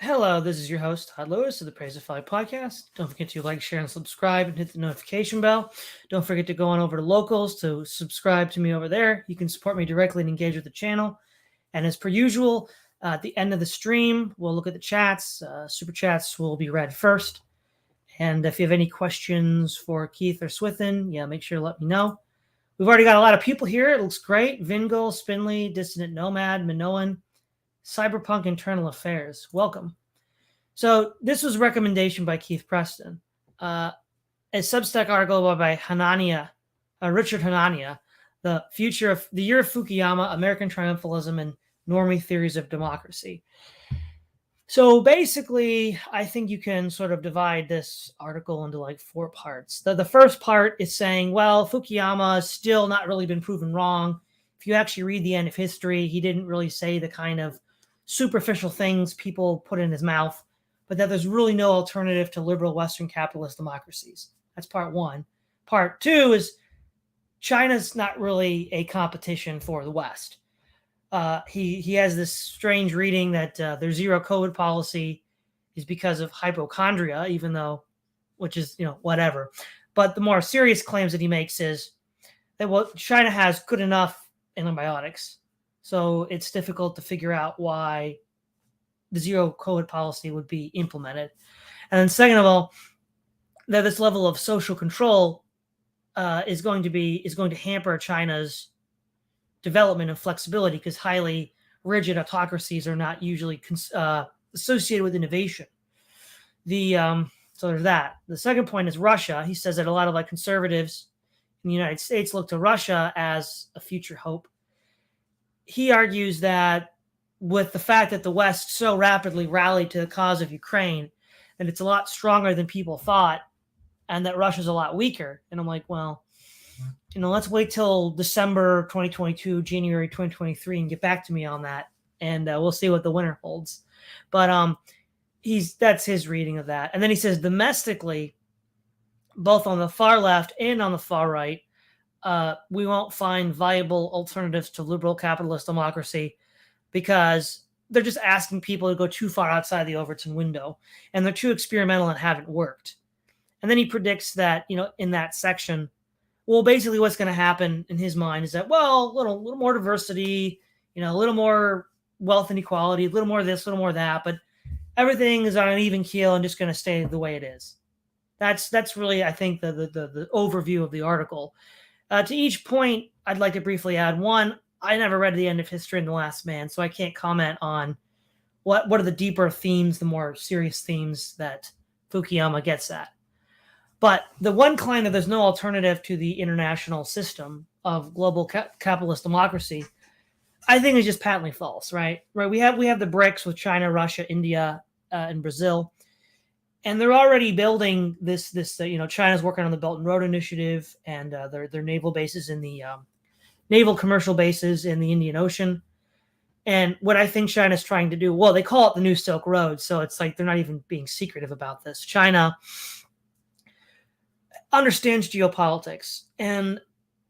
Hello, this is your host, Todd Lewis of the Praise of Folly podcast. Don't forget to like, share, and subscribe and hit the notification bell. Don't forget to go on over to Locals to subscribe to me over there. You can support me directly and engage with the channel. And as per usual, at the end of the stream, we'll look at the chats. Super chats will be read first. And if you have any questions for Keith or Swithin, make sure to let me know. We've already got a lot of people here. It looks great. Vingel, Spinley, Dissident Nomad, Minoan, Cyberpunk Internal Affairs. Welcome. So this was a recommendation by Keith Preston. A Substack article by Richard Hanania, the year of Fukuyama, American triumphalism, and normie theories of democracy. So basically, I think you can sort of divide this article into like four parts. The first part is saying, well, Fukuyama has still not really been proven wrong. If you actually read the end of history, he didn't really say the kind of superficial things people put in his mouth, but that there's really no alternative to liberal Western capitalist democracies. That's part one. Part two is China's not really a competition for the West. He has this strange reading that their zero COVID policy is because of hypochondria, which is, whatever. But the more serious claims that he makes is that, China has good enough antibiotics. So it's difficult to figure out why the zero COVID policy would be implemented. And then second of all, that this level of social control is going to hamper China's development and flexibility, because highly rigid autocracies are not usually associated with innovation. So there's that. The second point is Russia. He says that a lot of conservatives in the United States look to Russia as a future hope. He argues that with the fact that the West so rapidly rallied to the cause of Ukraine, that it's a lot stronger than people thought, and that Russia's a lot weaker. And I'm like, well, let's wait till December 2022, January 2023, and get back to me on that, and we'll see what the winter holds. But that's his reading of that. And then he says domestically, both on the far left and on the far right, we won't find viable alternatives to liberal capitalist democracy because they're just asking people to go too far outside the Overton window, and they're too experimental and haven't worked. And then he predicts that, in that section, well, basically what's going to happen in his mind is that, well, a little more diversity, a little more wealth inequality, a little more this, a little more that, but everything is on an even keel and just going to stay the way it is. That's really, I think, the overview of the article. To each point, I'd like to briefly add one. I never read The End of History and The Last Man, so I can't comment on what are the deeper themes, the more serious themes that Fukuyama gets at. But the one claim that there's no alternative to the international system of global capitalist democracy, I think is just patently false, right? Right. We have the BRICS with China, Russia, India, and Brazil. And they're already building this. China's working on the Belt and Road Initiative and their naval bases in the naval commercial bases in the Indian Ocean. And what I think China's trying to do, well, they call it the New Silk Road, so it's like they're not even being secretive about this. China understands geopolitics, and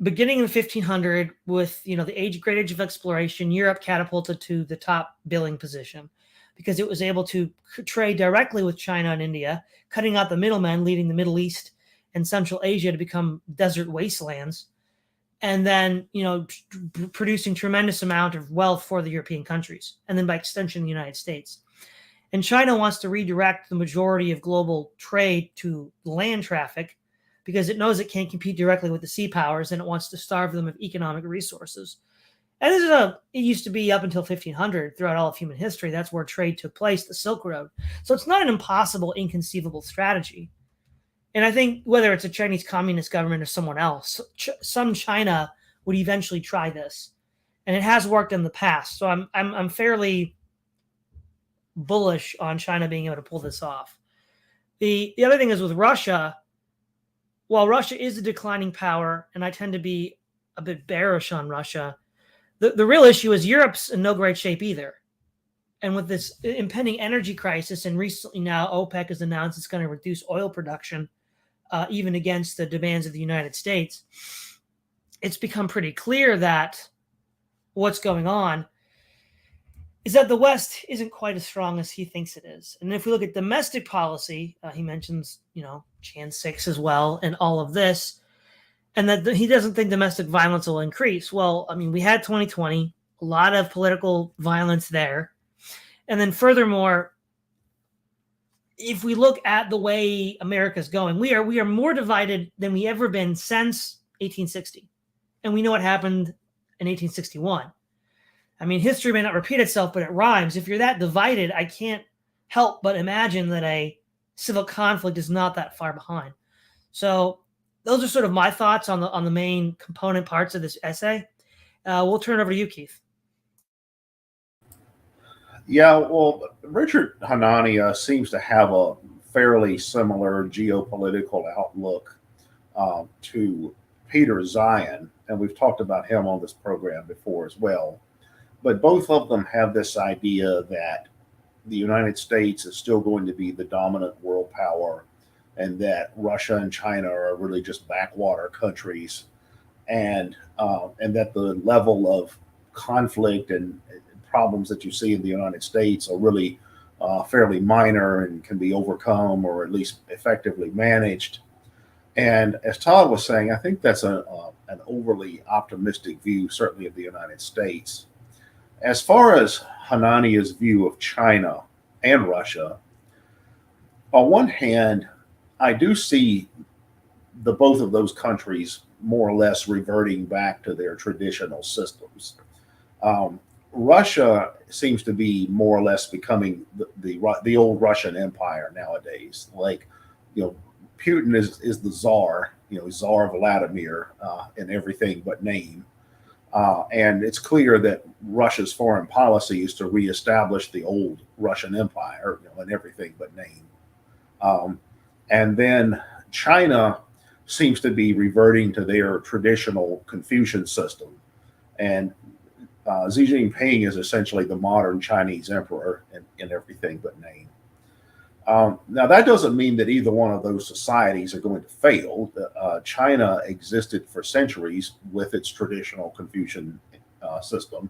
beginning in 1500, with the great age of exploration, Europe catapulted to the top billing position, because it was able to trade directly with China and India, cutting out the middlemen, leading the Middle East and Central Asia to become desert wastelands, and then, producing tremendous amount of wealth for the European countries, and then by extension, the United States. And China wants to redirect the majority of global trade to land traffic because it knows it can't compete directly with the sea powers, and it wants to starve them of economic resources. And it used to be up until 1500, throughout all of human history, that's where trade took place, the Silk Road. So it's not an impossible, inconceivable strategy. And I think whether it's a Chinese communist government or someone else, some China would eventually try this. And it has worked in the past. So I'm fairly bullish on China being able to pull this off. The other thing is with Russia, while Russia is a declining power, and I tend to be a bit bearish on Russia, the real issue is Europe's in no great shape either. And with this impending energy crisis, and recently now OPEC has announced it's going to reduce oil production, even against the demands of the United States, it's become pretty clear that what's going on. is that the West isn't quite as strong as he thinks it is. And if we look at domestic policy, he mentions, Jan 6 as well, and all of this, and that he doesn't think domestic violence will increase. Well, I mean, we had 2020, a lot of political violence there. And then furthermore, if we look at the way America's going, we are more divided than we ever been since 1860. And we know what happened in 1861. I mean, history may not repeat itself, but it rhymes. If you're that divided, I can't help but imagine that a civil conflict is not that far behind. So those are sort of my thoughts on the main component parts of this essay. We'll turn it over to you, Keith. Yeah, well, Richard Hanania seems to have a fairly similar geopolitical outlook to Peter Zion, and we've talked about him on this program before as well. But both of them have this idea that the United States is still going to be the dominant world power, and that Russia and China are really just backwater countries, and that the level of conflict and problems that you see in the United States are really fairly minor and can be overcome or at least effectively managed. And as Todd was saying, I think that's an overly optimistic view, certainly of the United States. As far as Hanania's view of China and Russia, on one hand, I do see the both of those countries more or less reverting back to their traditional systems. Um, Russia seems to be more or less becoming the old Russian Empire nowadays. Like, you know, Putin is the czar, Czar Vladimir in everything but name. And it's clear that Russia's foreign policy is to reestablish the old Russian Empire, in everything but name. Um, and then China seems to be reverting to their traditional Confucian system. And Xi Jinping is essentially the modern Chinese emperor in everything but name. Now, that doesn't mean that either one of those societies are going to fail. China existed for centuries with its traditional Confucian system.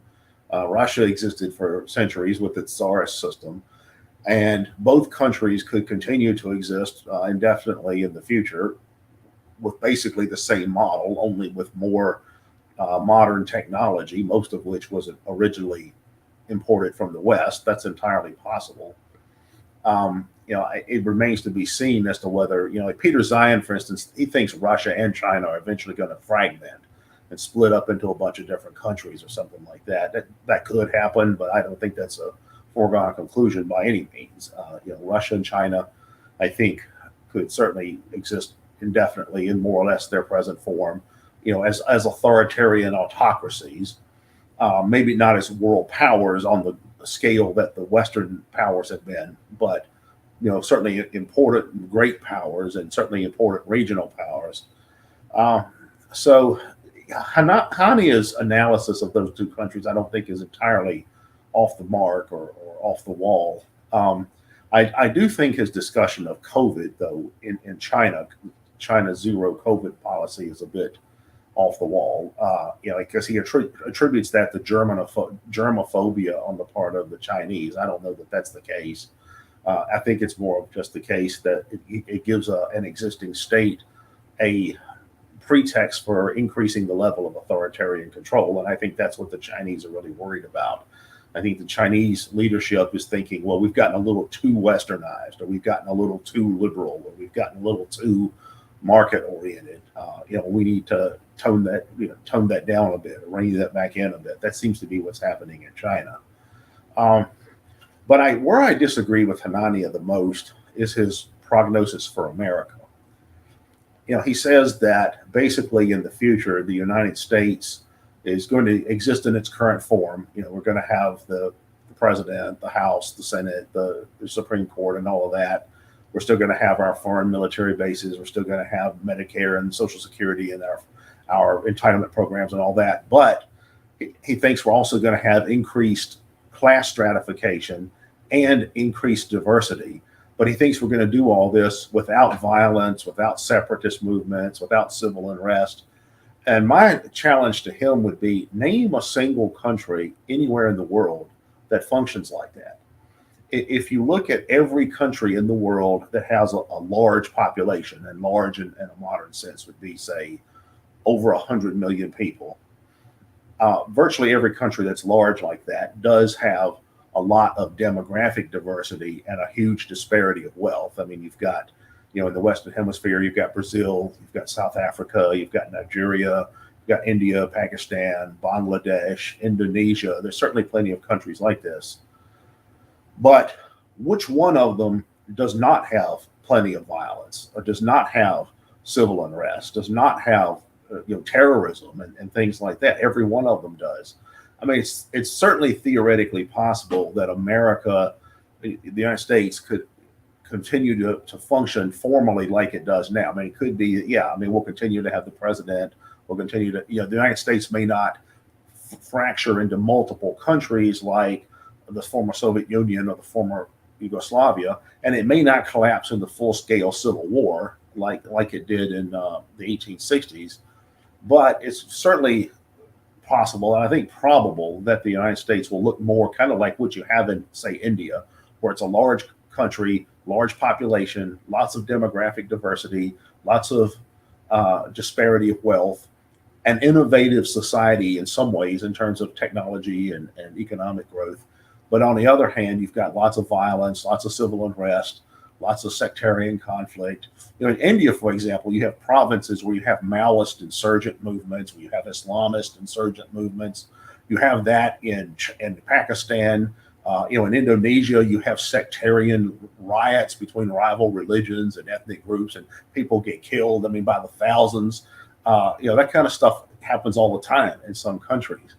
Russia existed for centuries with its Tsarist system. And both countries could continue to exist indefinitely in the future with basically the same model, only with more modern technology, most of which was originally imported from the West. That's entirely possible. It remains to be seen as to whether, like Peter Zion, for instance, he thinks Russia and China are eventually going to fragment and split up into a bunch of different countries or something like that. That could happen, but I don't think that's a foregone conclusion by any means. Russia and China, I think, could certainly exist indefinitely in more or less their present form, as authoritarian autocracies, maybe not as world powers on the scale that the Western powers have been, but certainly important great powers and certainly important regional powers. So Hania's analysis of those two countries, I don't think, is entirely off the mark or off the wall. I do think his discussion of COVID, though, in China's zero COVID policy is a bit off the wall, because he attributes that to germophobia on the part of the Chinese. I don't know that that's the case. I think it's more of just the case that it gives an existing state a pretext for increasing the level of authoritarian control. And I think that's what the Chinese are really worried about. I think the Chinese leadership is thinking, well, we've gotten a little too westernized, or we've gotten a little too liberal, or we've gotten a little too market oriented. We need to tone that down a bit, or rein that back in a bit. That seems to be what's happening in China. But where I disagree with Hanania the most is his prognosis for America. He says that basically in the future, the United States is going to exist in its current form. We're going to have the president, the House, the Senate, the Supreme Court, and all of that. We're still going to have our foreign military bases. We're still going to have Medicare and Social Security and our entitlement programs and all that. But he thinks we're also going to have increased class stratification and increased diversity. But he thinks we're going to do all this without violence, without separatist movements, without civil unrest. And my challenge to him would be, name a single country anywhere in the world that functions like that. If you look at every country in the world that has a large population, and large in a modern sense would be, say, over 100 million people, virtually every country that's large like that does have a lot of demographic diversity and a huge disparity of wealth. I mean, you've got, in the Western Hemisphere, you've got Brazil, you've got South Africa, you've got Nigeria, you've got India, Pakistan, Bangladesh, Indonesia. There's certainly plenty of countries like this. But which one of them does not have plenty of violence, or does not have civil unrest, does not have terrorism and things like that? Every one of them does. I mean, it's certainly theoretically possible that America, the United States, could continue to function formally like it does now. I mean, it could be, yeah. I mean, we'll continue to have the president. We'll continue to, the United States may not fracture into multiple countries like the former Soviet Union or the former Yugoslavia, and it may not collapse into full-scale civil war like it did in the 1860s. But it's certainly possible, and I think probable, that the United States will look more kind of like what you have in, say, India, where it's a large country, large population, lots of demographic diversity, lots of disparity of wealth, an innovative society in some ways in terms of technology and economic growth. But on the other hand, you've got lots of violence, lots of civil unrest, lots of sectarian conflict. In India, for example, you have provinces where you have Maoist insurgent movements, where you have Islamist insurgent movements. You have that in Pakistan. In Indonesia, you have sectarian riots between rival religions and ethnic groups, and people get killed, I mean, by the thousands. That kind of stuff happens all the time in some countries.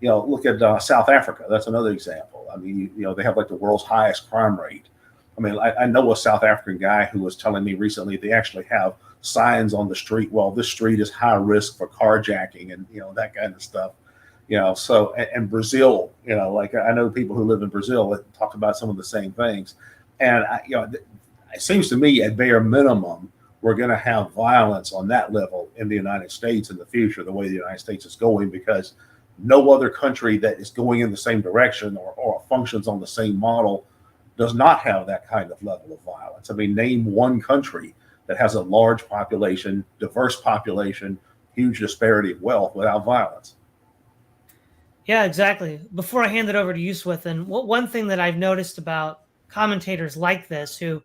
Look at South Africa. That's another example. I mean, they have like the world's highest crime rate. I mean, I know a South African guy who was telling me recently they actually have signs on the street. Well, this street is high risk for carjacking and, that kind of stuff. So, and Brazil, like I know people who live in Brazil that talk about some of the same things. And, it seems to me at bare minimum, we're going to have violence on that level in the United States in the future, the way the United States is going, because no other country that is going in the same direction or functions on the same model does not have that kind of level of violence. I mean, name one country that has a large population, diverse population, huge disparity of wealth without violence. Yeah, exactly. Before I hand it over to you, Swithin, one thing that I've noticed about commentators like this, who,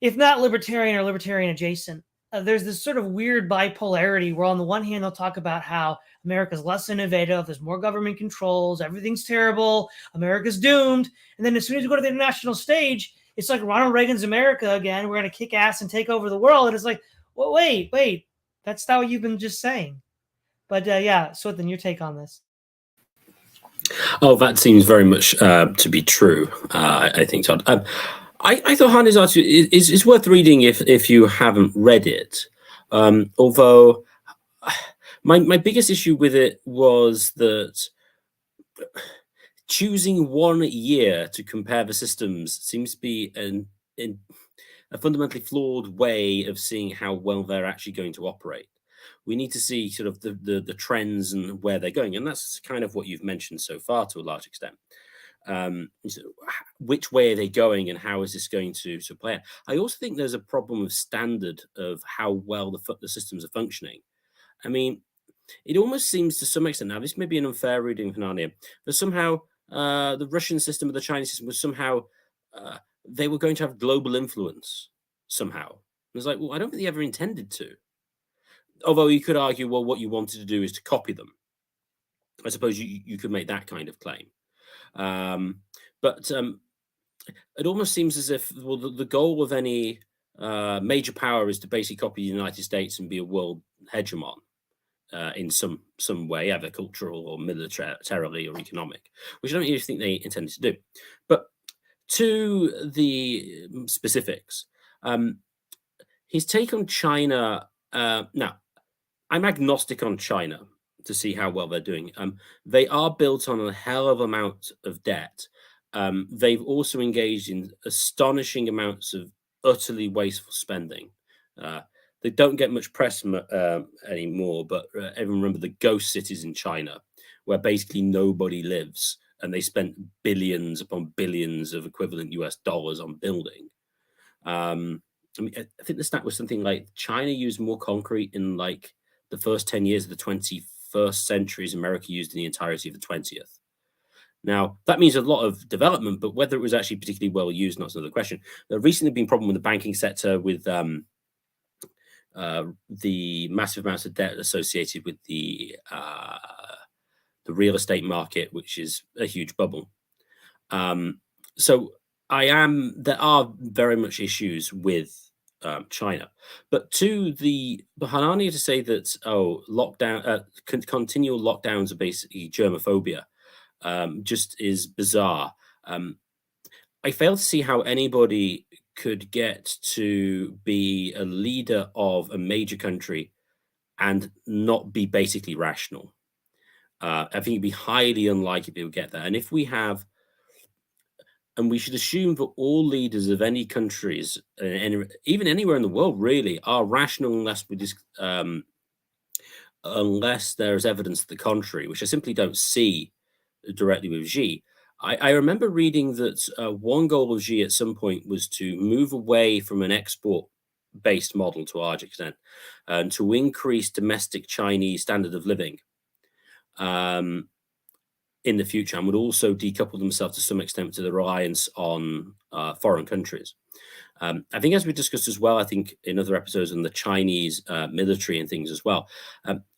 if not libertarian or libertarian adjacent, there's this sort of weird bipolarity where on the one hand, they'll talk about how America's less innovative, there's more government controls, everything's terrible, America's doomed. And then as soon as you go to the international stage, it's like Ronald Reagan's America again. We're going to kick ass and take over the world. And it's like, well, wait, that's not what you've been just saying. But yeah, Swithin, your take on this. Oh, that seems very much to be true, I think, Todd. I thought Hanni's article is worth reading if you haven't read it. Although my biggest issue with it was that choosing 1 year to compare the systems seems to be a fundamentally flawed way of seeing how well they're actually going to operate. We need to see sort of the trends and where they're going, and that's kind of what you've mentioned so far to a large extent. So which way are they going, and how is this going to play out? I also think there's a problem of standard of how well the systems are functioning. I mean, it almost seems to some extent, now this may be an unfair reading of Hanania, but somehow the Russian system or the Chinese system was somehow they were going to have global influence somehow. It's like, well, I don't think they ever intended to. Although you could argue, well, what you wanted to do is to copy them. I suppose you could make that kind of claim. But it almost seems as if, well, the goal of any major power is to basically copy the United States and be a world hegemon in some way, either cultural or militarily or economic, which I don't really think they intended to do. But to the specifics, his take on China, now, I'm agnostic on China to see how well they're doing. They are built on a hell of amount of debt. They've also engaged in astonishing amounts of utterly wasteful spending. They don't get much press anymore, but everyone remember the ghost cities in China, where basically nobody lives and they spent billions upon billions of equivalent US dollars on building. I mean, I think the stat was something like China used more concrete in like the first 10 years of the 21st century as America used in the entirety of the 20th. Now, that means a lot of development, but whether it was actually particularly well used, that's another question. There recently been problem with the banking sector with the massive amounts of debt associated with the real estate market, which is a huge bubble. So there are very much issues with China, but to the Hanani to say that lockdown, continual lockdowns are basically germophobia, just is bizarre. I fail to see how anybody could get to be a leader of a major country and not be basically rational. I think it'd be highly unlikely people get that. And if we have, and we should assume that all leaders of any countries, even anywhere in the world, really are rational unless there's evidence to the contrary, which I simply don't see directly with Xi. I remember reading that one goal of Xi at some point was to move away from an export-based model to a large extent and to increase domestic Chinese standard of living in the future, and would also decouple themselves to some extent to the reliance on foreign countries. I think, as we discussed as well, I think in other episodes on the Chinese military and things as well,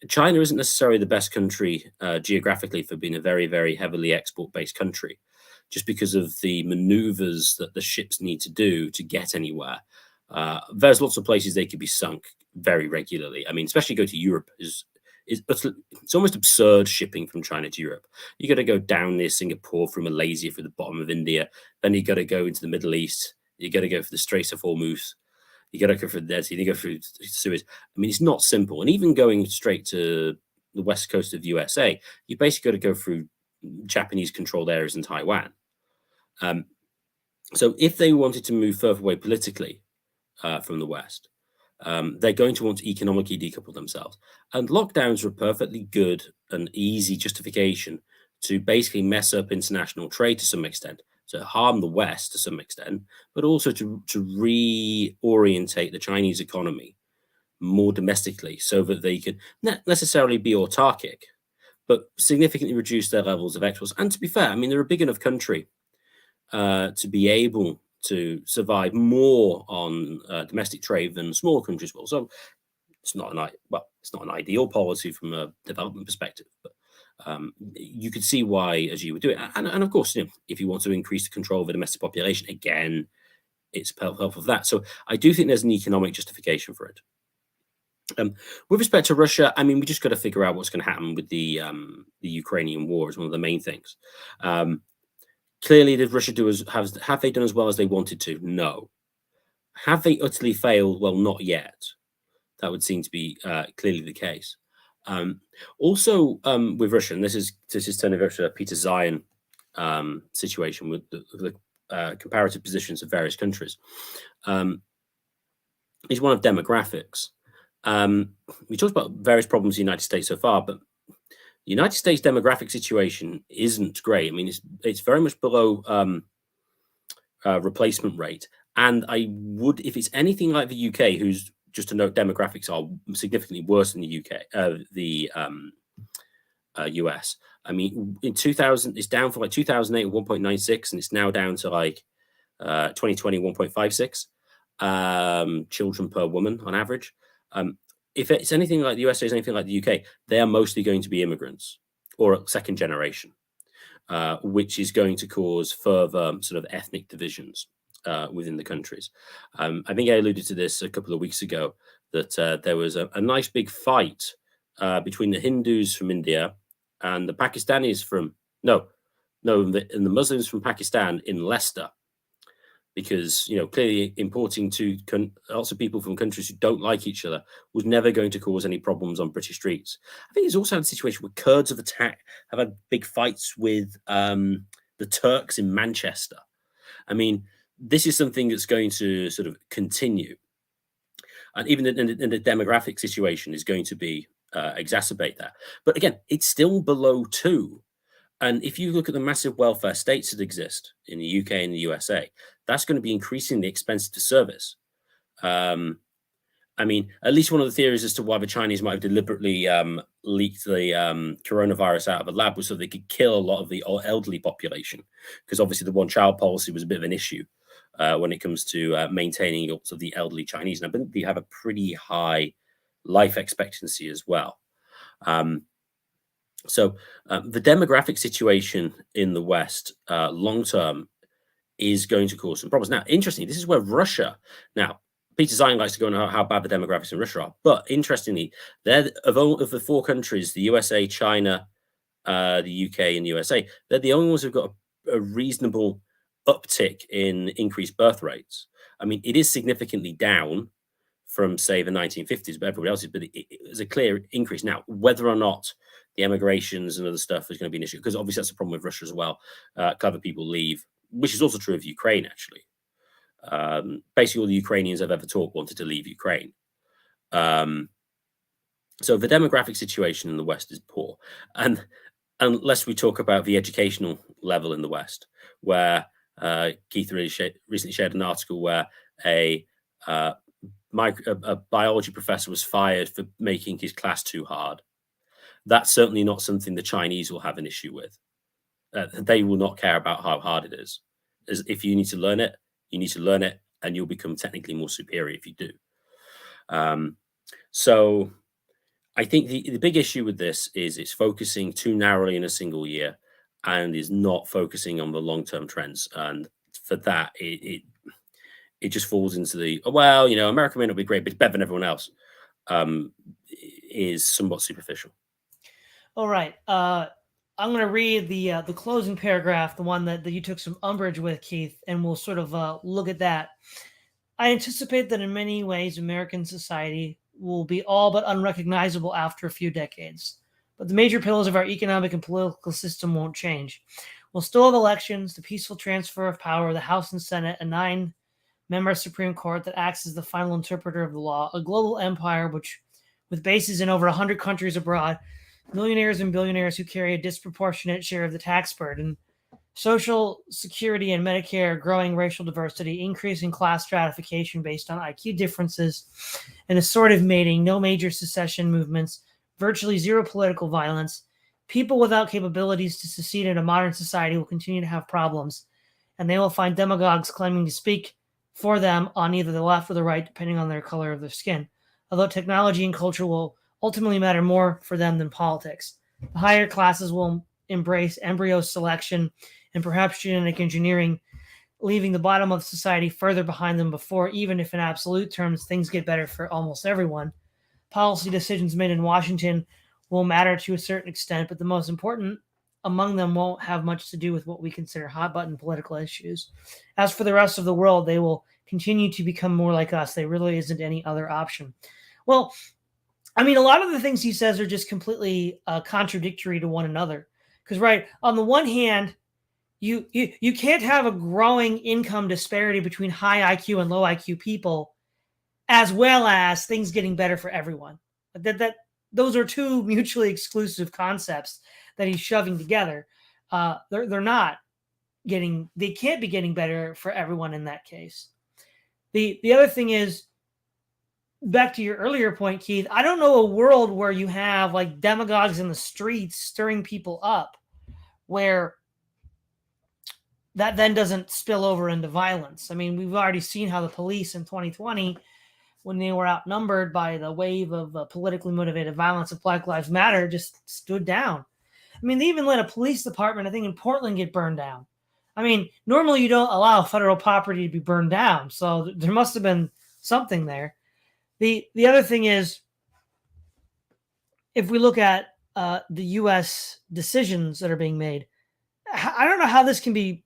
China isn't necessarily the best country geographically for being a very, very heavily export-based country, just because of the maneuvers that the ships need to do to get anywhere. There's lots of places they could be sunk very regularly. I mean, especially go to Europe it's almost absurd shipping from China to Europe. You got to go down near Singapore through Malaysia through the bottom of India. Then you got to go into the Middle East. You got to go for the Straits of Hormuz. You got to go through the Dead Sea. You go through Suez. I mean, it's not simple. And even going straight to the west coast of the USA, you basically got to go through Japanese-controlled areas in Taiwan. So if they wanted to move further away politically from the West, they're going to want to economically decouple themselves. And lockdowns are a perfectly good and easy justification to basically mess up international trade to some extent, to harm the West to some extent, but also to reorientate the Chinese economy more domestically so that they can not necessarily be autarkic, but significantly reduce their levels of exports. And to be fair, I mean, they're a big enough country to be able to survive more on domestic trade than smaller countries will. So it's not an ideal policy from a development perspective, but you could see why as you would do it. And of course, if you want to increase the control of the domestic population, again, it's helpful for that. So I do think there's an economic justification for it. With respect to Russia, I mean, we just got to figure out what's going to happen with the Ukrainian war is one of the main things. Clearly, did Russia have they done as well as they wanted to? No. Have they utterly failed? Well, not yet. That would seem to be clearly the case. Also, with Russia, and this is turning to a Peter Zion situation with the comparative positions of various countries. Is one of demographics. We talked about various problems in the United States so far, but the United States demographic situation isn't great. I mean, it's very much below replacement rate. And I would, if it's anything like the UK, who's just to note, demographics are significantly worse than the US. I mean, in 2000, it's down for like 2008 at 1.96, and it's now down to like 2020 1.56 children per woman on average. If it's anything like the USA, is anything like the UK, they are mostly going to be immigrants or second generation, which is going to cause further sort of ethnic divisions within the countries. I think I alluded to this a couple of weeks ago, that there was a nice big fight between the Hindus from India and the Pakistanis from, and the Muslims from Pakistan in Leicester. Because, clearly importing to lots of people from countries who don't like each other was never going to cause any problems on British streets. I think there's also had a situation where Kurds have had big fights with the Turks in Manchester. I mean, this is something that's going to sort of continue. And even in the demographic situation is going to be exacerbate that. But again, it's still below 2. And if you look at the massive welfare states that exist in the UK and the USA, that's going to be increasingly expensive to service. Um, I mean, at least one of the theories as to why the Chinese might have deliberately leaked the coronavirus out of a lab was so they could kill a lot of the elderly population, because obviously the one-child policy was a bit of an issue when it comes to maintaining lots of the elderly Chinese. And I think they have a pretty high life expectancy as well. So the demographic situation in the West long term is going to cause some problems. Now, interestingly, this is where Russia. Now, Peter Zion likes to go on how bad the demographics in Russia are, but interestingly, they're of the four countries, the USA, China, the UK, and USA, they're the only ones who've got a reasonable uptick in increased birth rates. I mean, it is significantly down from, say, the 1950s, but everybody else is, but there's a clear increase. Now, whether or not the emigrations and other stuff is going to be an issue, because obviously that's a problem with Russia as well. Clever people leave, which is also true of Ukraine, actually. Basically, all the Ukrainians I've ever talked wanted to leave Ukraine. So the demographic situation in the West is poor. And unless we talk about the educational level in the West, where Keith recently shared an article where a biology professor was fired for making his class too hard. That's certainly not something the Chinese will have an issue with. They will not care about how hard it is. As if you need to learn it, you need to learn it, and you'll become technically more superior if you do. So I think the big issue with this is it's focusing too narrowly in a single year and is not focusing on the long-term trends. And for that, it just falls into the, well, you know, America may not be great, but it's better than everyone else, is somewhat superficial. All right. I'm going to read the closing paragraph, the one that you took some umbrage with, Keith, and we'll sort of look at that. I anticipate that in many ways, American society will be all but unrecognizable after a few decades. But the major pillars of our economic and political system won't change. We'll still have elections, the peaceful transfer of power of the House and Senate, a 9-member Supreme Court that acts as the final interpreter of the law, a global empire which, with bases in over 100 countries abroad, millionaires and billionaires who carry a disproportionate share of the tax burden, Social Security and Medicare, growing racial diversity, increasing class stratification based on IQ differences, and assortative mating, no major secession movements, virtually zero political violence. People without capabilities to succeed in a modern society will continue to have problems, and they will find demagogues claiming to speak for them on either the left or the right, depending on their color of their skin. Although technology and culture will ultimately matter more for them than politics. The higher classes will embrace embryo selection and perhaps genetic engineering, leaving the bottom of society further behind them before, even if in absolute terms things get better for almost everyone. Policy decisions made in Washington will matter to a certain extent, but the most important among them won't have much to do with what we consider hot-button political issues. As for the rest of the world, they will continue to become more like us. There really isn't any other option. Well, I mean, a lot of the things he says are just completely contradictory to one another. Because, right, on the one hand, you can't have a growing income disparity between high IQ and low IQ people, as well as things getting better for everyone. Those are two mutually exclusive concepts that he's shoving together. They're not getting. They can't be getting better for everyone in that case. The other thing is, back to your earlier point, Keith, I don't know a world where you have like demagogues in the streets stirring people up, where that then doesn't spill over into violence. I mean, we've already seen how the police in 2020, when they were outnumbered by the wave of politically motivated violence of Black Lives Matter, just stood down. I mean, they even let a police department, I think in Portland, get burned down. I mean, normally you don't allow federal property to be burned down, so there must have been something there. The other thing is, if we look at the U.S. decisions that are being made, I don't know how this can be,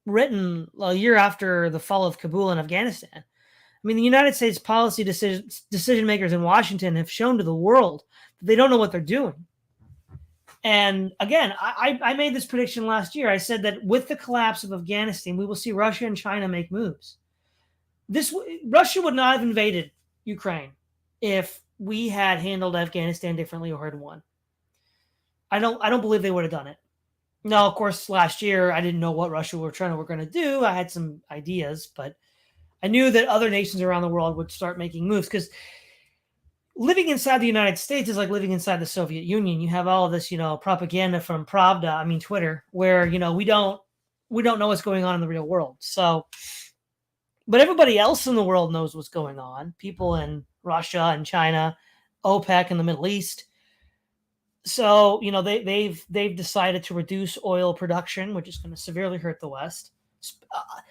written a year after the fall of Kabul in Afghanistan. I mean, the United States policy decision makers in Washington have shown to the world that they don't know what they're doing. And again, I made this prediction last year. I said that with the collapse of Afghanistan, we will see Russia and China make moves. Russia would not have invaded Ukraine if we had handled Afghanistan differently or had won. I don't believe they would have done it. No, of course, last year I didn't know what Russia were going to do. I had some ideas, but I knew that other nations around the world would start making moves because living inside the United States is like living inside the Soviet Union. You have all of this, propaganda from Pravda, I mean Twitter, where we don't know what's going on in the real world. So, but everybody else in the world knows what's going on. People in Russia and China, OPEC in the Middle East. So they've decided to reduce oil production, which is going to severely hurt the West.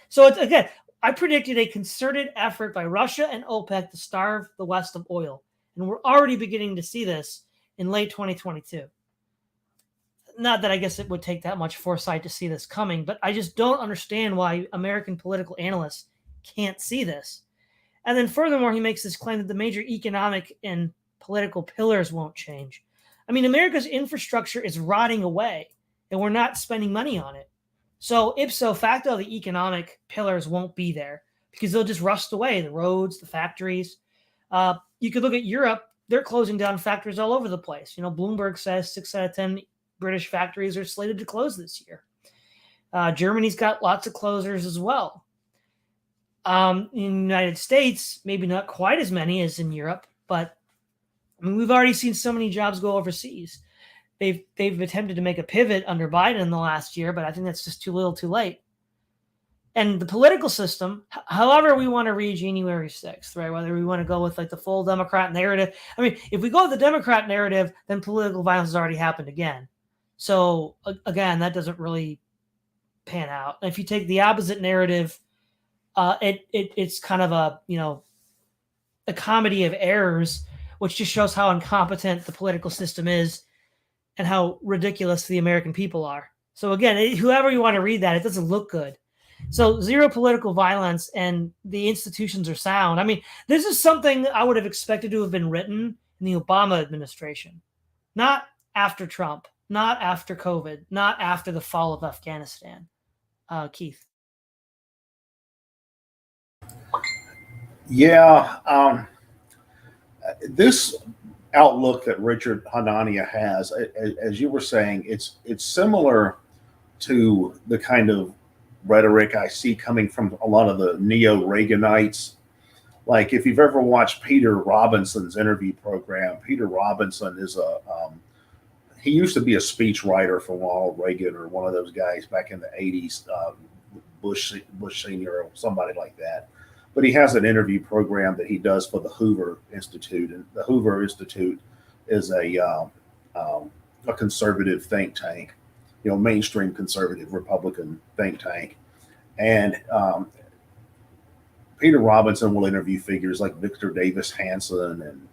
So it's, again, I predicted a concerted effort by Russia and OPEC to starve the West of oil, and we're already beginning to see this in late 2022. Not that I guess it would take that much foresight to see this coming, but I just don't understand why American political analysts can't see this. And then furthermore, he makes this claim that the major economic and political pillars won't change. I mean, America's infrastructure is rotting away, and we're not spending money on it. So ipso facto, the economic pillars won't be there because they'll just rust away. The roads, the factories. You could look at Europe. They're closing down factories all over the place. Bloomberg says 6 out of 10 British factories are slated to close this year. Germany's got lots of closures as well. In the United States, maybe not quite as many as in Europe, but I mean, we've already seen so many jobs go overseas. They've attempted to make a pivot under Biden in the last year, but I think that's just too little too late. And the political system, however we want to read January 6th, right? Whether we want to go with like the full Democrat narrative. I mean, if we go with the Democrat narrative, then political violence has already happened again. So again, that doesn't really pan out. And if you take the opposite narrative, it's kind of a comedy of errors, which just shows how incompetent the political system is and how ridiculous the American people are. So again, whoever you want to read that, it doesn't look good. So zero political violence and the institutions are sound. I mean, this is something I would have expected to have been written in the Obama administration, not after Trump, not after COVID, not after the fall of Afghanistan. Keith. Yeah, this outlook that Richard Hanania has, as you were saying, it's similar to the kind of rhetoric I see coming from a lot of the neo-Reaganites. Like if you've ever watched Peter Robinson's interview program, Peter Robinson is he used to be a speechwriter for Ronald Reagan or one of those guys back in the 80s, Bush Senior or somebody like that. But he has an interview program that he does for the Hoover Institute, and the Hoover Institute is a conservative think tank, mainstream conservative Republican think tank. And Peter Robinson will interview figures like Victor Davis Hanson and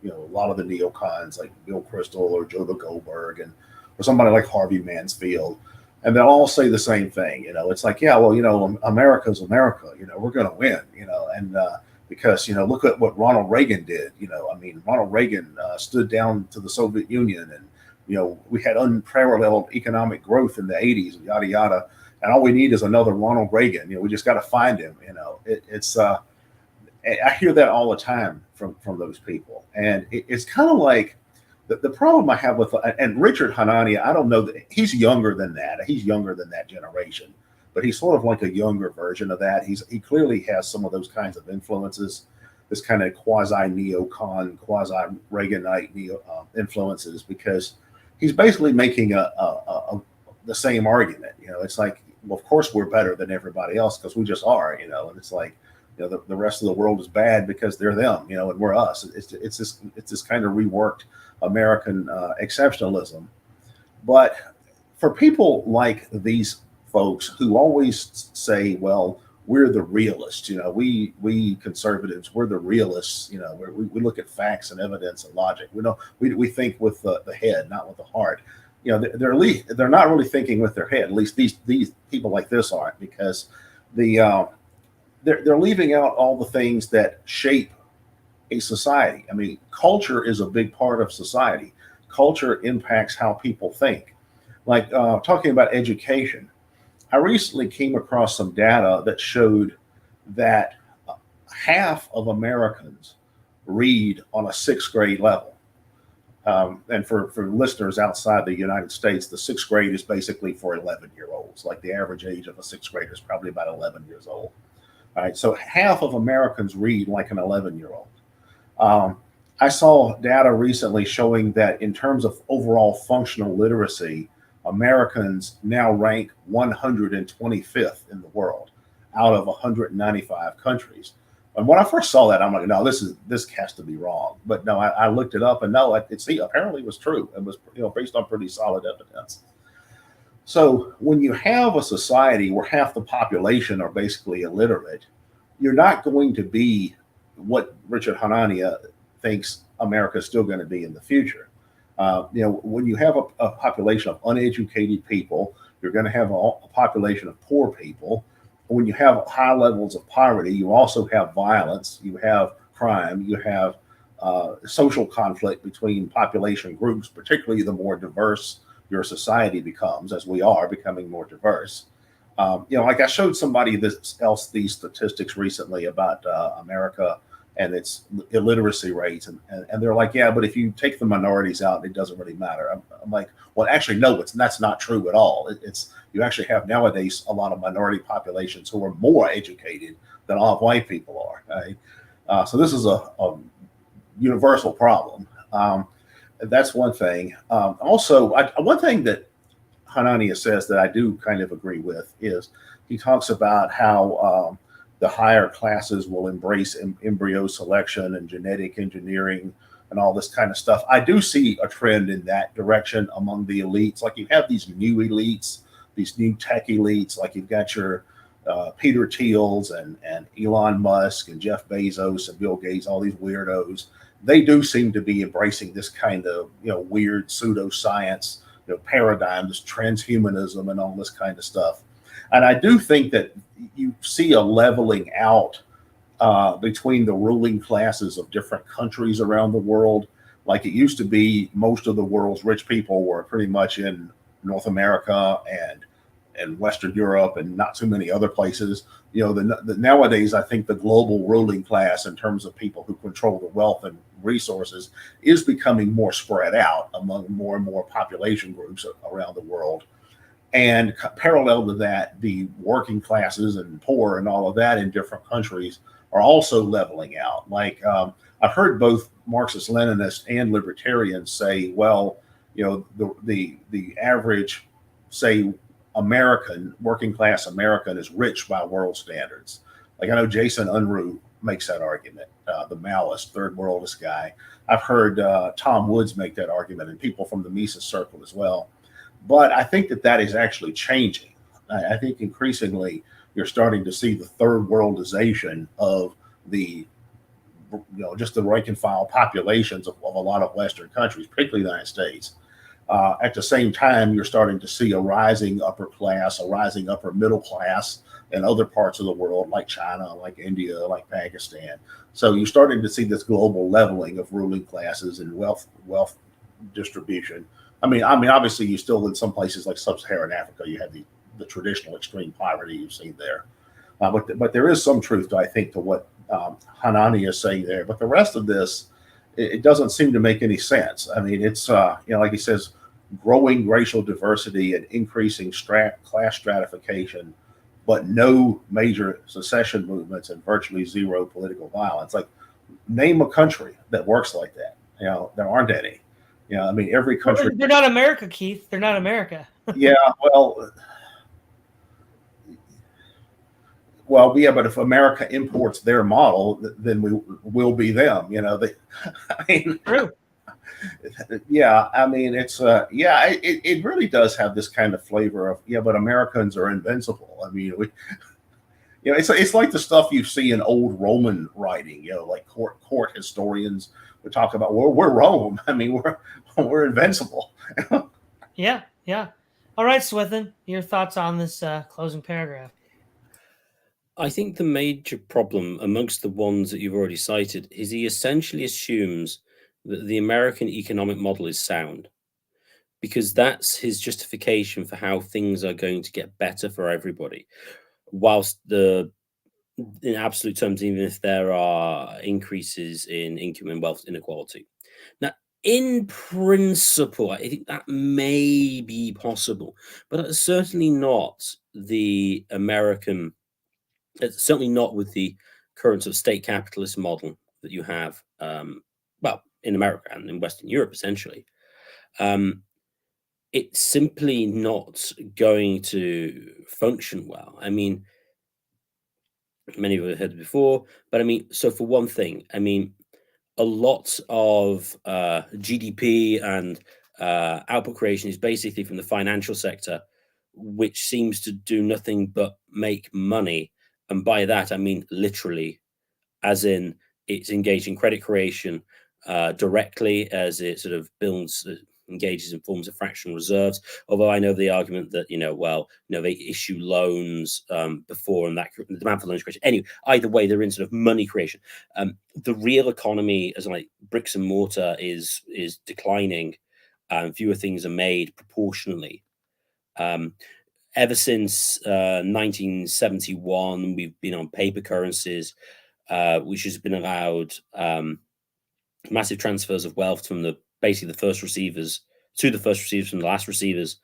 a lot of the neocons like Bill Kristol or Joe Goldberg or somebody like Harvey Mansfield. And they'll all say the same thing. It's like, yeah, well, America's America. We're going to win. And because look at what Ronald Reagan did. I mean, Ronald Reagan stood down to the Soviet Union, and we had unparalleled economic growth in the 80s, yada yada. And all we need is another Ronald Reagan. We just got to find him. I hear that all the time from those people, and it's kind of like. The problem I have with, and Richard Hanania, I don't know that he's younger than that. He's younger than that generation, but he's sort of like a younger version of that. He clearly has some of those kinds of influences, this kind of quasi neocon, quasi Reaganite influences, because he's basically making the same argument. It's like, well, of course we're better than everybody else because we just are. And it's like, the rest of the world is bad because they're them. And we're us. It's this kind of reworked American exceptionalism. But for people like these folks who always say, well, we're the realists, we conservatives, we're the realists, we look at facts and evidence and logic. We think with the head, not with the heart. They're not really thinking with their head. At least these people like this aren't, because they're leaving out all the things that shape a society. I mean, culture is a big part of society. Culture impacts how people think. Like talking about education, I recently came across some data that showed that half of Americans read on a 6th grade level. And for listeners outside the United States, the sixth grade is basically for 11-year-olds. Like the average age of a sixth grader is probably about 11 years old. All right, so half of Americans read like an 11-year-old. I saw data recently showing that in terms of overall functional literacy, Americans now rank 125th in the world out of 195 countries. And when I first saw that, I'm like, no, this has to be wrong. But no, I looked it up, and no, apparently it was true. It was based on pretty solid evidence. So when you have a society where half the population are basically illiterate, you're not going to be what Richard Hanania thinks America is still going to be in the future. When you have a population of uneducated people, you're going to have a population of poor people. When you have high levels of poverty, you also have violence, you have crime, you have social conflict between population groups, particularly the more diverse your society becomes, as we are becoming more diverse. Like I showed somebody these statistics recently about America and its illiteracy rates, and they're like, yeah, but if you take the minorities out, it doesn't really matter. I'm like, well, actually, no, that's not true at all. It's you actually have nowadays a lot of minority populations who are more educated than all white people are. Right? So this is a universal problem. That's one thing. Also, one thing that Hanania says that I do kind of agree with is he talks about how the higher classes will embrace embryo selection and genetic engineering and all this kind of stuff. I do see a trend in that direction among the elites. Like you have these new elites, these new tech elites, like you've got your Peter Thiels and Elon Musk and Jeff Bezos and Bill Gates, all these weirdos. They do seem to be embracing this kind of weird pseudoscience paradigm, this transhumanism and all this kind of stuff. And I do think that you see a leveling out between the ruling classes of different countries around the world. Like it used to be, most of the world's rich people were pretty much in North America and Western Europe and not too many other places. Nowadays, I think the global ruling class, in terms of people who control the wealth and resources, is becoming more spread out among more and more population groups around the world. And parallel to that, the working classes and poor and all of that in different countries are also leveling out. Like I've heard both Marxist-Leninists and libertarians say, well, the average, say, American, working class American is rich by world standards. Like I know Jason Unruh makes that argument, the Maoist, third worldist guy. I've heard Tom Woods make that argument and people from the Mises Circle as well. But I think that is actually changing. I think increasingly you're starting to see the third worldization of the, just the rank and file populations of a lot of Western countries, particularly the United States. At the same time, you're starting to see a rising upper class, a rising upper middle class in other parts of the world, like China, like India, like Pakistan. So you're starting to see this global leveling of ruling classes and wealth distribution. I mean, obviously, you still in some places like sub-Saharan Africa, you have the traditional extreme poverty you've seen there. But there is some truth, I think, to what Hanani is saying there. But the rest of this, it doesn't seem to make any sense. I mean, it's like he says, growing racial diversity and increasing class stratification, but no major secession movements and virtually zero political violence. Like, name a country that works like that. There aren't any. I mean, every country. They're not America, Keith. They're not America. Yeah, yeah, but if America imports their model, then we will be them. I mean, true. Yeah, I mean, it's it really does have this kind of flavor of but Americans are invincible. I mean, it's like the stuff you see in old Roman writing. Like court historians would talk about, well, we're Rome. I mean, we're invincible. Yeah. All right, Swithin, your thoughts on this closing paragraph? I think the major problem amongst the ones that you've already cited is he essentially assumes that the American economic model is sound, because that's his justification for how things are going to get better for everybody, whilst in absolute terms, even if there are increases in income and wealth inequality. Now, In principle, I think that may be possible, but it's certainly not the American. It's certainly not with the current sort of state capitalist model that you have. Well, in America and in Western Europe, essentially, um, it's simply not going to function well. I mean, many of you have heard it before, but I mean, so for one thing, I mean, a lot of GDP and output creation is basically from the financial sector, which seems to do nothing but make money. And by that, I mean literally, as in it's engaged in credit creation directly as it sort of builds, engages in forms of fractional reserves. Although I know the argument that, well, they issue loans before and that the demand for loans creation. Anyway, either way, they're in sort of money creation. The real economy, as like bricks and mortar, is declining, and fewer things are made proportionally. Um, Ever since 1971, we've been on paper currencies, which has been allowed massive transfers of wealth from the basically the first receivers to the first receivers from the last receivers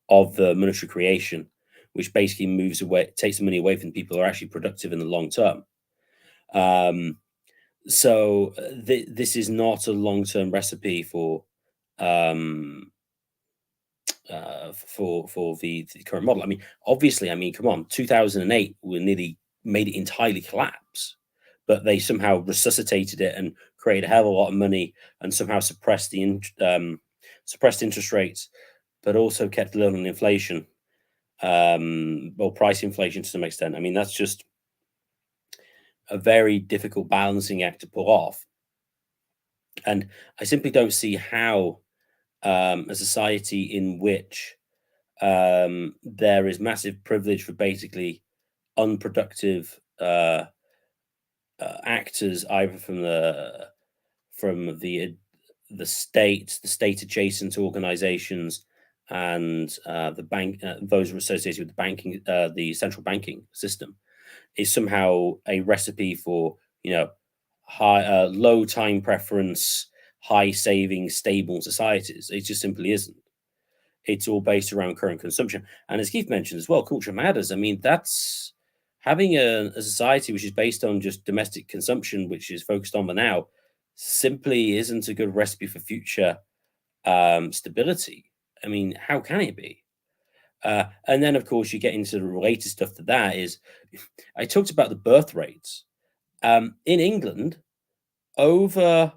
of the monetary creation, which basically moves away, takes the money away from people who are actually productive in the long term. Um, this is not a long term recipe um, for the current model. I mean, obviously, I mean, come on, 2008 we nearly made it entirely collapse, but they somehow resuscitated it and created a hell of a lot of money and somehow suppressed interest rates, but also kept low on inflation, or price inflation to some extent. I mean, that's just a very difficult balancing act to pull off, and I simply don't see how a society in which there is massive privilege for basically unproductive actors, either from the state adjacent organizations, and the bank, those who are associated with the banking, the central banking system, is somehow a recipe for high, low time preference, high saving, stable societies. It just simply isn't. It's all based around current consumption. And as Keith mentioned as well, culture matters. I mean, that's having a society which is based on just domestic consumption, which is focused on the now, simply isn't a good recipe for future stability. I mean, how can it be? And then, of course, you get into the related stuff to that is I talked about the birth rates. In England, over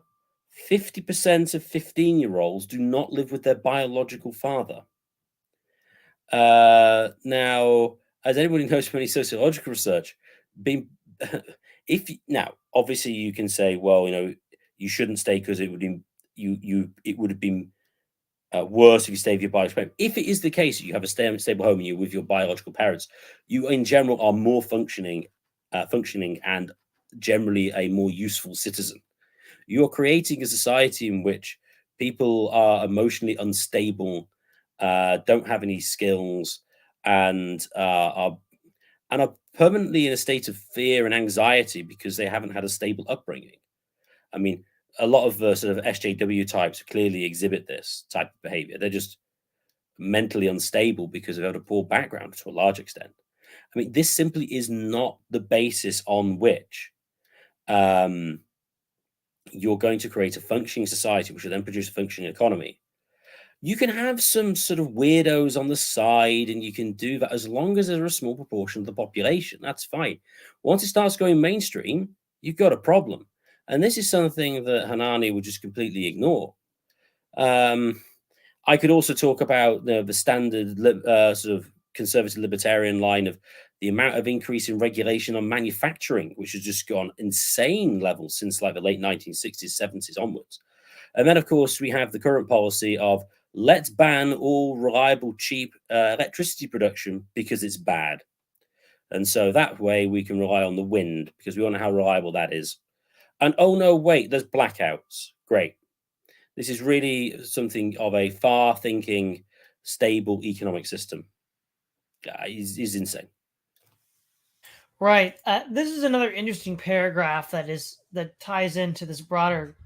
50% of 15-year-olds do not live with their biological father. Now, as anybody knows from any sociological research, being now obviously you can say, well, you shouldn't stay because it would it would have been worse if you stayed with your biological parents. If it is the case that you have a stable home and you're with your biological parents, you in general are more functioning and generally a more useful citizen. You're creating a society in which people are emotionally unstable, don't have any skills, and are permanently in a state of fear and anxiety because they haven't had a stable upbringing. I mean, a lot of the sort of SJW types clearly exhibit this type of behavior. They're just mentally unstable because they've had a poor background to a large extent. I mean, this simply is not the basis on which um, you're going to create a functioning society, which will then produce a functioning economy. You can have some sort of weirdos on the side, and you can do that as long as they're a small proportion of the population. That's fine. Once it starts going mainstream, you've got a problem. And this is something that Hanani would just completely ignore. Um, I could also talk about the standard sort of conservative libertarian line of the amount of increase in regulation on manufacturing, which has just gone insane levels since like the late 1960s, 70s onwards. And then, of course, we have the current policy of let's ban all reliable, cheap electricity production because it's bad. And so that way we can rely on the wind because we all know how reliable that is. And oh no, wait, there's blackouts. Great. This is really something of a far thinking, stable economic system. Is insane. Right. This is another interesting paragraph that ties into this broader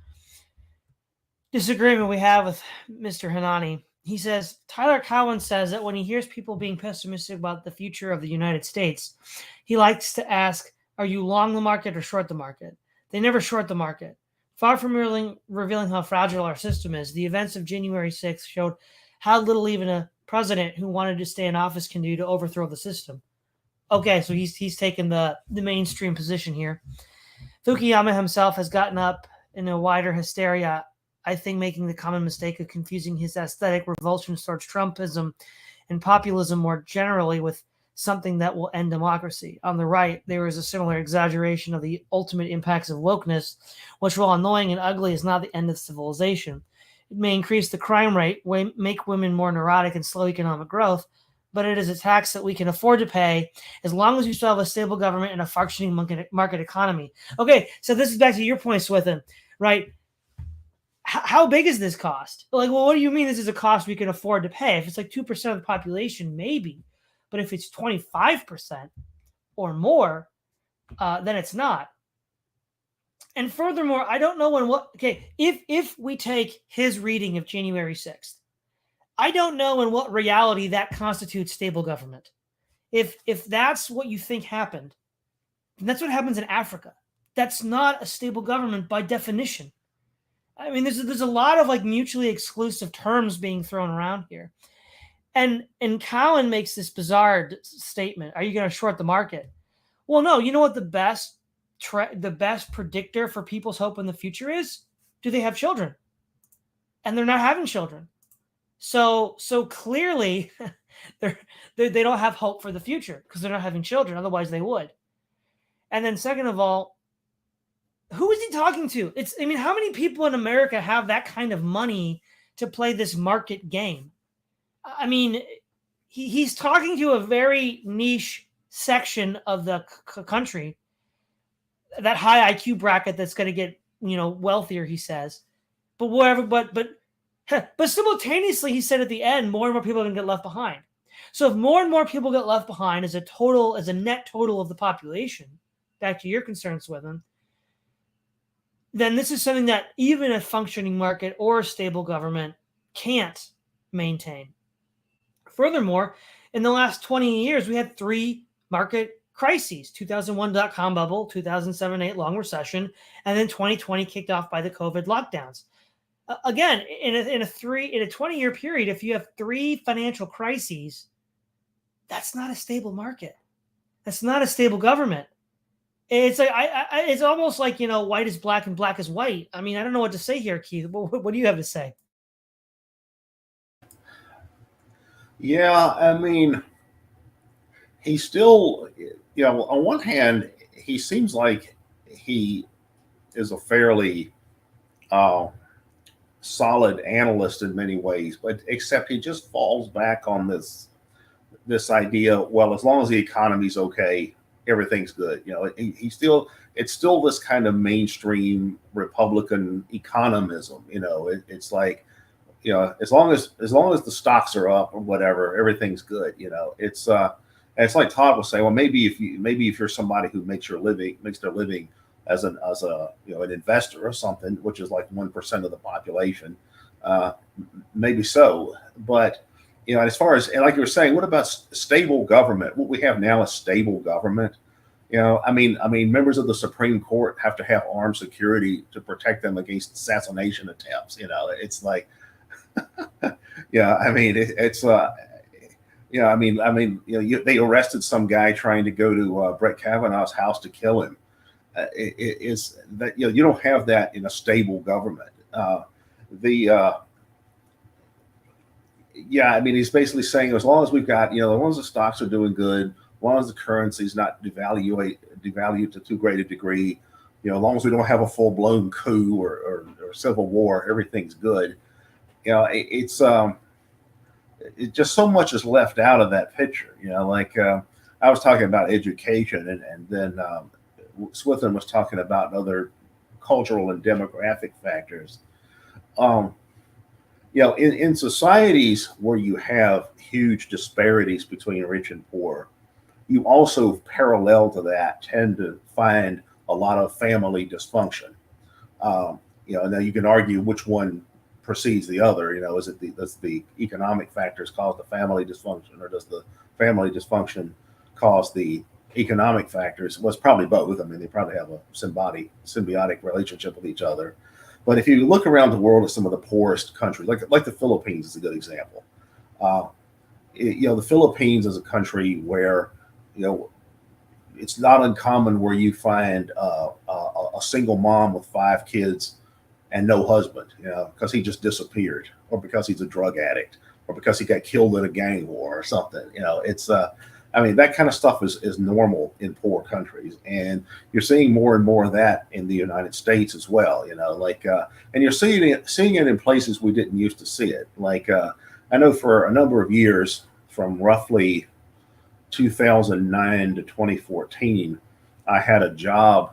disagreement we have with Mr. Hanani. He says Tyler Cowen says that when he hears people being pessimistic about the future of the United States, he likes to ask, are you long the market or short the market? They never short the market. Far from revealing how fragile our system is, the events of January 6th showed how little even a president who wanted to stay in office can do to overthrow the system. Okay, so he's taken the mainstream position here. Fukuyama himself has gotten up in a wider hysteria, I think, making the common mistake of confusing his aesthetic revulsion towards Trumpism and populism more generally with something that will end democracy. On the right, there is a similar exaggeration of the ultimate impacts of wokeness, which, while annoying and ugly, is not the end of civilization. It may increase the crime rate, make women more neurotic, and slow economic growth, but it is a tax that we can afford to pay as long as we still have a stable government and a functioning market economy. Okay, so this is back to your point, Swithin, right? How big is this cost? Like, well, what do you mean this is a cost we can afford to pay? If it's like 2% of the population, maybe. But if it's 25% or more, then it's not. And furthermore, I don't know if we take his reading of January 6th, I don't know in what reality that constitutes stable government. If that's what you think happened, then that's what happens in Africa. That's not a stable government by definition. I mean, there's a lot of like mutually exclusive terms being thrown around here. And Cowan makes this bizarre statement: are you going to short the market? Well, no. You know what the best predictor for people's hope in the future is? Do they have children? And they're not having children. So clearly they don't have hope for the future because they're not having children. Otherwise they would. And then second of all, who is he talking to? How many people in America have that kind of money to play this market game? I mean, he's talking to a very niche section of the country, that high IQ bracket that's going to get, wealthier, he says. But whatever, but simultaneously, he said at the end, more and more people are going to get left behind. So if more and more people get left behind as a net total of the population, back to your concerns with him, then this is something that even a functioning market or a stable government can't maintain. Furthermore, in the last 20 years, we had 3 market crises: 2001 dot-com bubble, 2007-8 long recession, and then 2020 kicked off by the COVID lockdowns. Again, in a 20-year period, if you have 3 financial crises, that's not a stable market. That's not a stable government. It's like it's almost like white is black and black is white. I mean, I don't know what to say here, Keith. What do you have to say? Yeah, I mean, he's still, on one hand, he seems like he is a fairly solid analyst in many ways, but except he just falls back on this idea. Well, as long as the economy's okay, everything's good. It's still this kind of mainstream Republican economism. It's like, as long as the stocks are up or whatever, everything's good. It's like Todd was saying. Well, maybe if you're somebody who makes their living as an investor or something, which is like 1% of the population, maybe so. But as far as, and like you were saying, what about stable government? What we have now is stable government. Members of the Supreme Court have to have armed security to protect them against assassination attempts. It's like, they arrested some guy trying to go to Brett Kavanaugh's house to kill him. It's that you don't have that in a stable government. He's basically saying, as long as we've got, as long as the stocks are doing good, as long as the currency's not devalued to too great a degree, as long as we don't have a full blown coup or civil war, everything's good. It's just so much is left out of that picture. I was talking about education, and then Swithin was talking about other cultural and demographic factors. In societies where you have huge disparities between rich and poor, you also, parallel to that, tend to find a lot of family dysfunction. Now you can argue which one precedes the other? Is it does the economic factors cause the family dysfunction, or does the family dysfunction cause the economic factors? Well, it's probably both. I mean, they probably have a symbiotic relationship with each other. But if you look around the world at some of the poorest countries, like the Philippines is a good example. Uh, the Philippines is a country where, it's not uncommon where you find a single mom with 5 kids and no husband, because he just disappeared, or because he's a drug addict, or because he got killed in a gang war or something. I mean, that kind of stuff is normal in poor countries, and you're seeing more and more of that in the United States as well. And you're seeing it in places we didn't used to see it. I know for a number of years, from roughly 2009 to 2014, I had a job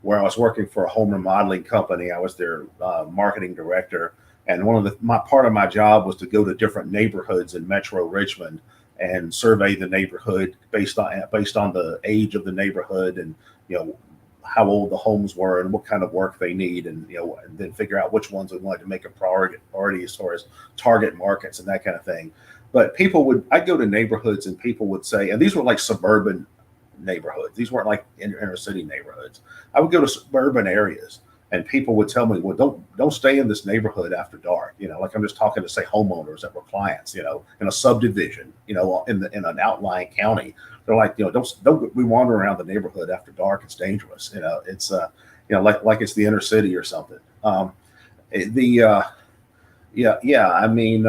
where I was working for a home remodeling company. I was their marketing director, and my part of my job was to go to different neighborhoods in Metro Richmond and survey the neighborhood based on the age of the neighborhood, and how old the homes were and what kind of work they need, and and then figure out which ones we wanted to make a priority as far as target markets and that kind of thing. But I'd go to neighborhoods and people would say, and these were like suburban neighborhoods. These weren't like inner city neighborhoods. I would go to suburban areas and people would tell me, well, don't stay in this neighborhood after dark. Like I'm just talking to, say, homeowners that were clients, in a subdivision, in an outlying county. They're like, don't we wander around the neighborhood after dark. It's dangerous. It's like it's the inner city or something. I mean,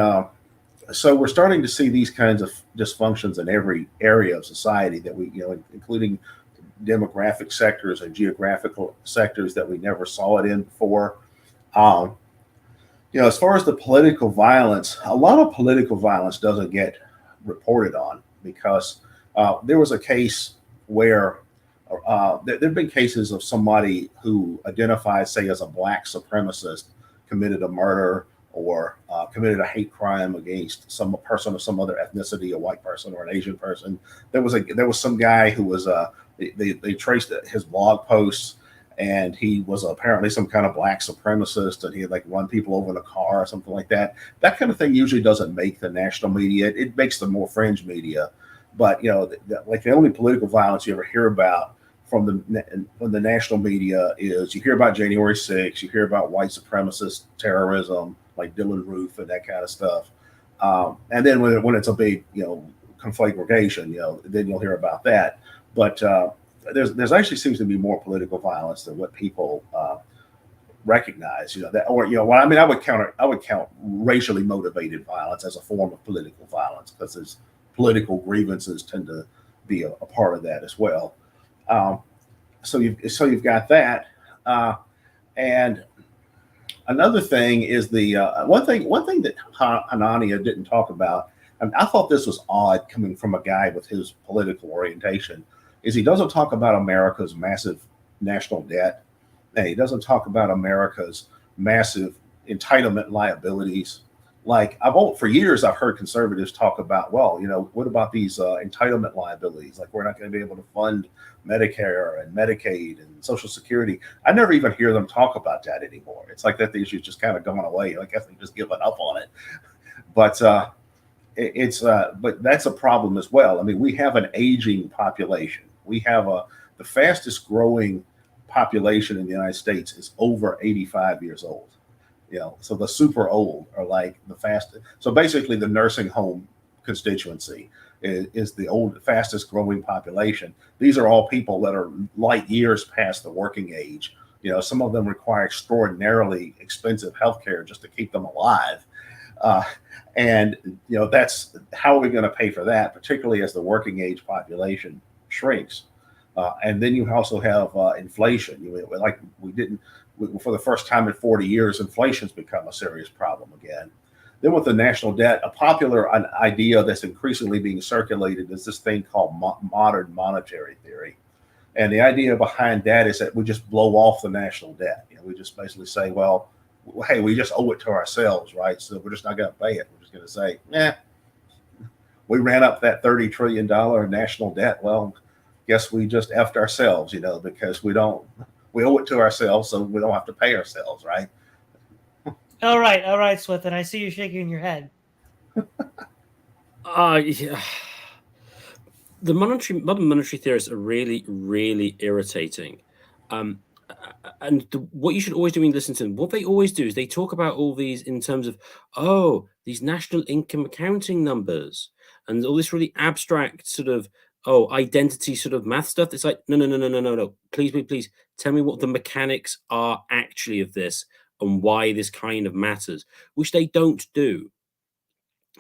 so we're starting to see these kinds of dysfunctions in every area of society that we, including demographic sectors and geographical sectors that we never saw it in before. As far as the political violence, a lot of political violence doesn't get reported on because there was a case where there have been cases of somebody who identifies, say, as a black supremacist, committed a murder or committed a hate crime against some person of some other ethnicity, a white person or an Asian person. There was some guy who was they traced his blog posts, and he was apparently some kind of black supremacist, and he had like run people over in a car or something like that. That kind of thing usually doesn't make the national media. It makes the more fringe media. But like the only political violence you ever hear about from the national media is you hear about January 6th, you hear about white supremacist terrorism like Dylan Roof and that kind of stuff. And then when it's a big conflagration, then you'll hear about that. But there's actually seems to be more political violence than what people recognize. I would count racially motivated violence as a form of political violence, because there's political grievances tend to be a part of that as well. So you've got that, and another thing is the one thing that Hanania didn't talk about, and I thought this was odd coming from a guy with his political orientation, is he doesn't talk about America's massive national debt, and he doesn't talk about America's massive entitlement liabilities. Like for years, I've heard conservatives talk about, well, what about these entitlement liabilities? Like, we're not going to be able to fund Medicare and Medicaid and Social Security. I never even hear them talk about that anymore. It's like that the issue's just kind of gone away. I guess they've just given up on it. But but that's a problem as well. I mean, we have an aging population. We have the fastest growing population in the United States is over 85 years old. So the super old are like the fastest. So basically, the nursing home constituency is the fastest growing population. These are all people that are light years past the working age. Some of them require extraordinarily expensive healthcare just to keep them alive. And that's how are we going to pay for that, particularly as the working age population shrinks. And then you also have inflation. For the first time in 40 years, inflation's become a serious problem again. Then with the national debt, a popular idea that's increasingly being circulated is this thing called modern monetary theory. And the idea behind that is that we just blow off the national debt. We just basically say, well, hey, we just owe it to ourselves, right? So we're just not going to pay it. We're just going to say, we ran up that $30 trillion national debt. Well, guess we just effed ourselves, because we owe it to ourselves, so we don't have to pay ourselves, right? All right, Swithin. I see you shaking your head. Yeah. The modern monetary theorists are really, really irritating. And what you should always do when you listen to them, what they always do is they talk about all these in terms of, oh, these national income accounting numbers and all this really abstract sort of, oh, identity sort of math stuff. It's like, no, no, no, no, no, no, no. Please, please, please tell me what the mechanics are actually of this and why this kind of matters, which they don't do.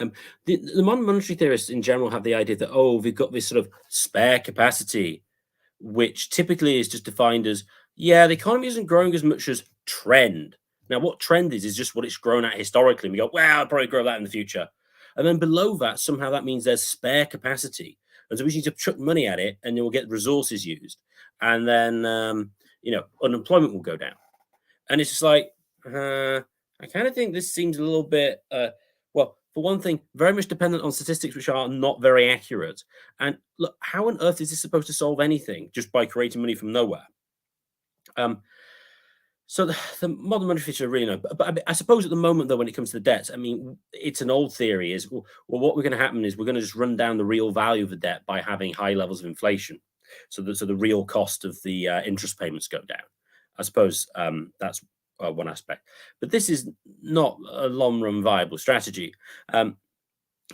Um, the modern monetary theorists in general have the idea that, oh, we've got this sort of spare capacity, which typically is just defined as, yeah, the economy isn't growing as much as trend. Now, what trend is just what it's grown at historically. And we go, well, I'll probably grow that in the future. And then below that, somehow that means there's spare capacity. And so we need to chuck money at it and you'll get resources used. And then, unemployment will go down. And it's just like, I kind of think this seems a little bit, well, for one thing, very much dependent on statistics which are not very accurate. And look, how on earth is this supposed to solve anything just by creating money from nowhere? So the modern monetary theory are really no, but I suppose at the moment though, when it comes to the debts, I mean, it's an old theory. Is well, what we're going to happen is we're going to just run down the real value of the debt by having high levels of inflation, so the real cost of the interest payments go down. I suppose that's one aspect, but this is not a long run viable strategy.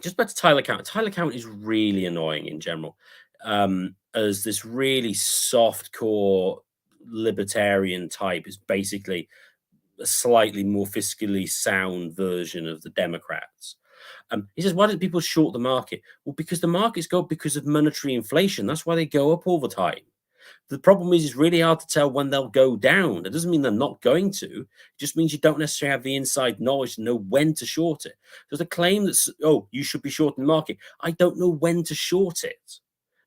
Just back to Tyler Cowen. Tyler Cowen is really annoying in general, as this really soft core libertarian type is basically a slightly more fiscally sound version of the Democrats. He says, why don't people short the market? Well, because the markets go up because of monetary inflation. That's why they go up all the time. The problem is it's really hard to tell when they'll go down. It doesn't mean they're not going to. It just means you don't necessarily have the inside knowledge to know when to short it. There's a claim that, oh, you should be shorting the market. I don't know when to short it.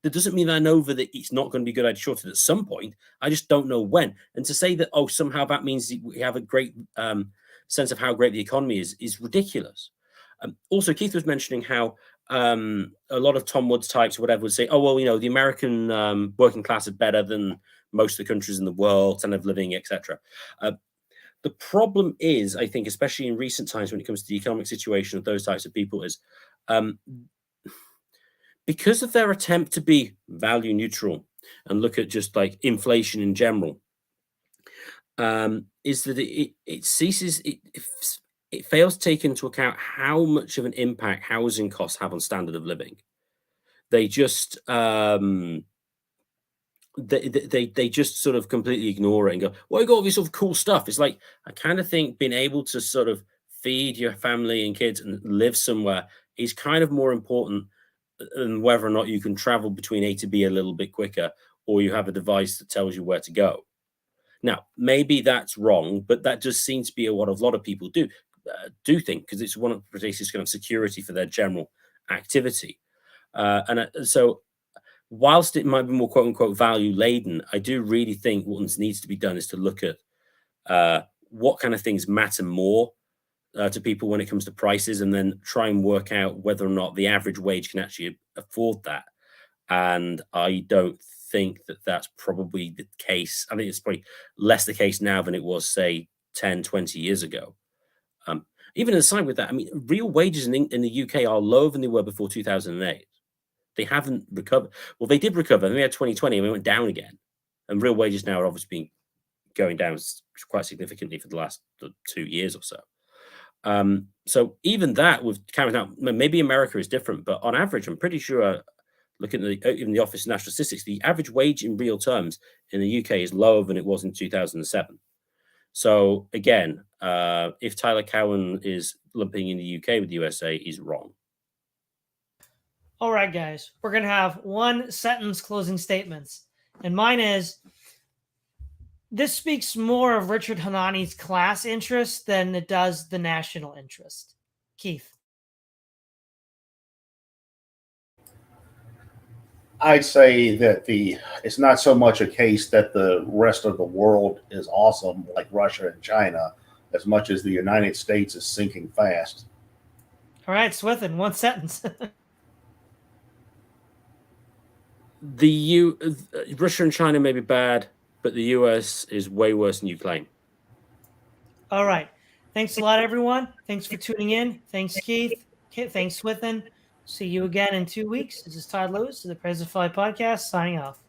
That doesn't mean I know that it's not going to be good idea to short it at some point. I just don't know when. And to say that, oh, somehow that means we have a great sense of how great the economy is ridiculous. Also, Keith was mentioning how a lot of Tom Woods types or whatever would say, oh, well, the American working class is better than most of the countries in the world, standard of living, etc. The problem is, I think, especially in recent times when it comes to the economic situation of those types of people, is because of their attempt to be value neutral and look at just like inflation in general, is that it ceases, it fails to take into account how much of an impact housing costs have on standard of living. They just they just sort of completely ignore it and go, well, you got all this sort of cool stuff. It's like, I kind of think being able to sort of feed your family and kids and live somewhere is kind of more important than whether or not you can travel between A to B a little bit quicker, or you have a device that tells you where to go. Now, maybe that's wrong, but that just seems to be what a lot of people do think, because it's one of the produces kind of security for their general activity. So whilst it might be more quote unquote value laden, I do really think what needs to be done is to look at what kind of things matter more to people when it comes to prices, and then try and work out whether or not the average wage can actually afford that. And I don't think that that's probably the case. I think it's probably less the case now than it was, say, 10, 20 years ago. Even aside with that, I mean, real wages in the UK are lower than they were before 2008. They haven't recovered. Well, they did recover. Then we had 2020 and we went down again. And real wages now are obviously been going down quite significantly for the last 2 years or so. So even that with carrying out, maybe America is different, but on average, I'm pretty sure, looking at even the Office of National Statistics, the average wage in real terms in the UK is lower than it was in 2007. So again, if Tyler Cowen is lumping in the UK with the USA, he's wrong. All right, guys, we're going to have one sentence closing statements. And mine is, this speaks more of Richard Hanani's class interest than it does the national interest. Keith. I'd say that it's not so much a case that the rest of the world is awesome, like Russia and China, as much as the United States is sinking fast. All right, Swithin, one sentence. Russia and China may be bad, but the US is way worse than you claim. All right. Thanks a lot, everyone. Thanks for tuning in. Thanks, Keith. Thanks, Swithin. See you again in 2 weeks. This is Todd Lewis of the Praise of Fly podcast signing off.